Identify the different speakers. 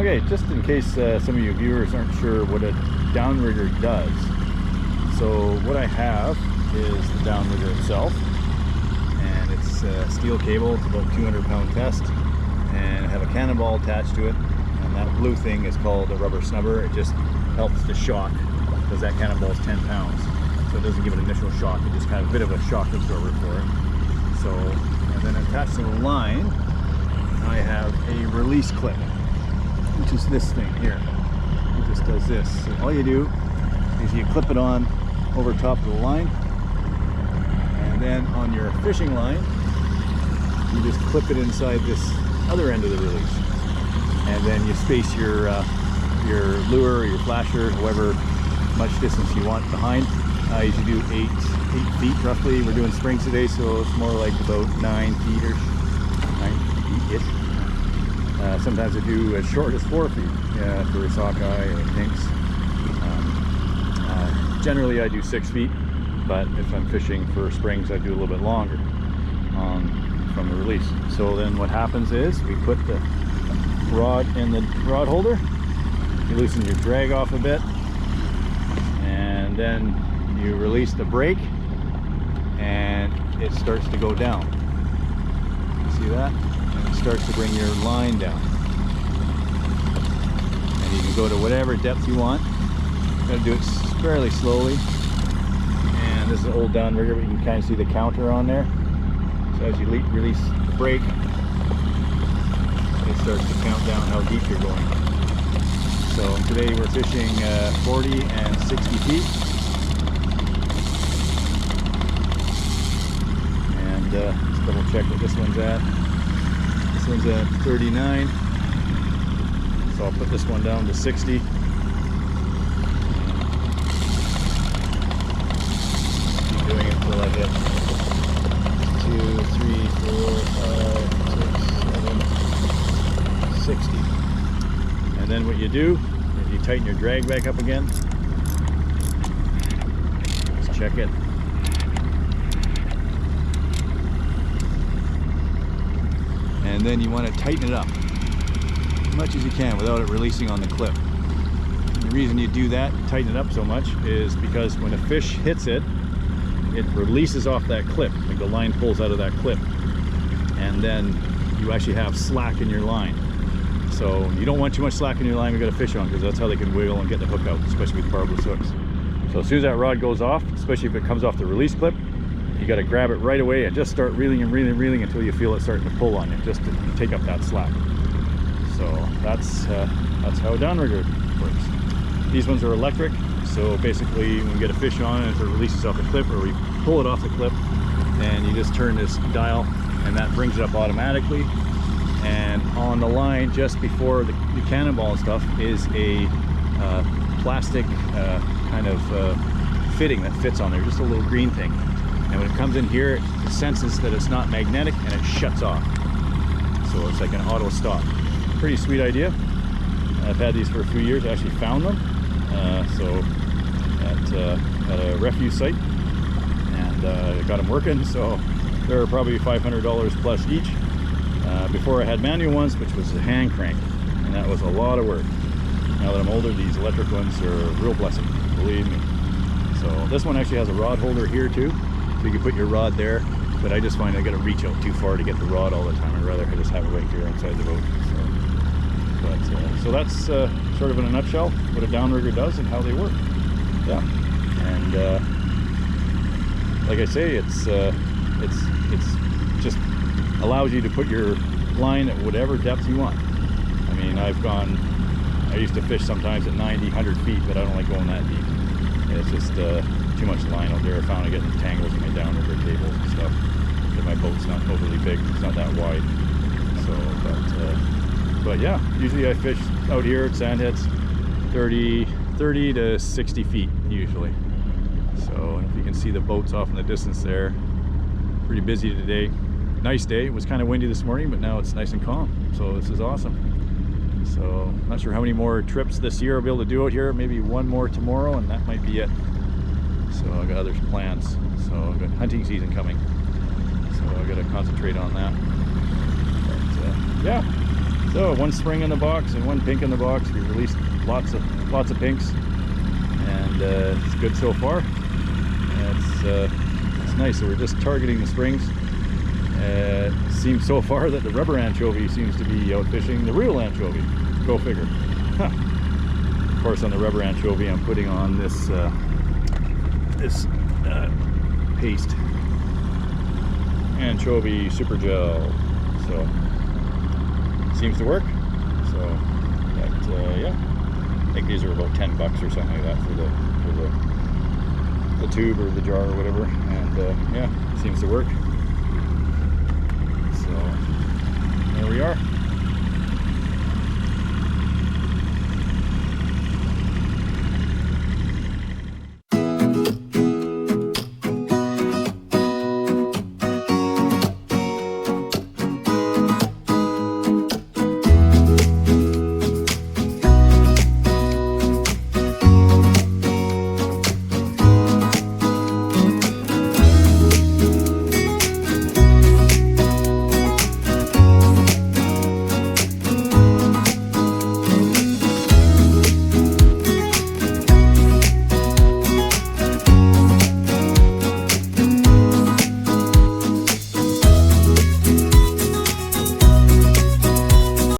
Speaker 1: Okay, just in case some of you viewers aren't sure what a downrigger does. So what I have is the downrigger itself, and it's steel cable. It's about 200-pound test, and I have a cannonball attached to it, and that blue thing is called a rubber snubber. It just helps the shock, because that cannonball is 10 pounds, so it doesn't give it initial shock. It just kind of a bit of a shock absorber for it. So, and then attached to the line, I have a release clip, which is this thing here. It just does this. So all you do is you clip it on over top of the line, and then on your fishing line, you just clip it inside this other end of the release, and then you space your lure or your flasher, however much distance you want behind. I usually do 8 feet roughly. We're doing springs today, so it's more like about 9 feet-ish. 9 feet-ish. Sometimes I do as short as 4 feet for sockeye or pinks. Generally I do 6 feet, but if I'm fishing for springs I do a little bit longer from the release. So then what happens is we put the rod in the rod holder, you loosen your drag off a bit, and then you release the brake and it starts to go down. See that? And it starts to bring your line down. And you can go to whatever depth you want. You gotta do it fairly slowly. And this is an old downrigger, but you can kind of see the counter on there. So as you release the brake, it starts to count down how deep you're going. So today we're fishing 40 and 60 feet. And let's double check what this one's at. This one's at 39. So I'll put this one down to 60. Keep doing it until I hit 2, 3, 4, 5, 6, 7, 60. And then what you do is you tighten your drag back up again. Let's check it. And then you want to tighten it up as much as you can without it releasing on the clip. And the reason you do that, tighten it up so much, is because when a fish hits it, it releases off that clip, like the line pulls out of that clip, and then you actually have slack in your line. So you don't want too much slack in your line when you got a fish on, because that's how they can wiggle and get the hook out, especially with barbless hooks. So as soon as that rod goes off, especially if it comes off the release clip, you got to grab it right away and just start reeling and reeling and reeling until you feel it starting to pull on you, just to take up that slack. So that's how a downrigger works. These ones are electric, so basically when we get a fish on and if it releases off the clip, or we pull it off the clip, and you just turn this dial and that brings it up automatically. And on the line just before the cannonball and stuff is a plastic kind of fitting that fits on there, just a little green thing. And when it comes in here, it senses that it's not magnetic and it shuts off. So it's like an auto stop. Pretty sweet idea. I've had these for a few years. I actually found them. At a refuse site, and I got them working. So they're probably $500 plus each. Before I had manual ones, which was a hand crank, and that was a lot of work. Now that I'm older, these electric ones are a real blessing, believe me. So this one actually has a rod holder here too. So you can put your rod there, but I just find I got to reach out too far to get the rod all the time. I'd rather just have it right here inside the boat. So that's sort of in a nutshell what a downrigger does and how they work. Yeah, and like I say, it's just allows you to put your line at whatever depth you want. I mean, I used to fish sometimes at 90, 100 feet, but I don't like going that deep. It's just too much line out there. I found I get tangles in my downrigger cables and stuff. But my boat's not overly big, it's not that wide. So, but yeah, usually I fish out here at Sandheads 30 to 60 feet usually. So, and if you can see the boats off in the distance there, pretty busy today. Nice day. It was kind of windy this morning, but now it's nice and calm. So this is awesome. So not sure how many more trips this year I'll be able to do out here. Maybe one more tomorrow, and that might be it. So I got other plans. So I've got hunting season coming. So I got to concentrate on that. But yeah. So one spring in the box and one pink in the box. We released lots of pinks, and it's good so far. It's nice. So we're just targeting the springs. It seems so far that the rubber anchovy seems to be out fishing the real anchovy. Go figure. Huh. Of course, on the rubber anchovy, I'm putting on this paste anchovy super gel. So seems to work. So yeah, I think these are about $10 or something like that for the tube or the jar or whatever. And yeah, it seems to work. So there we are.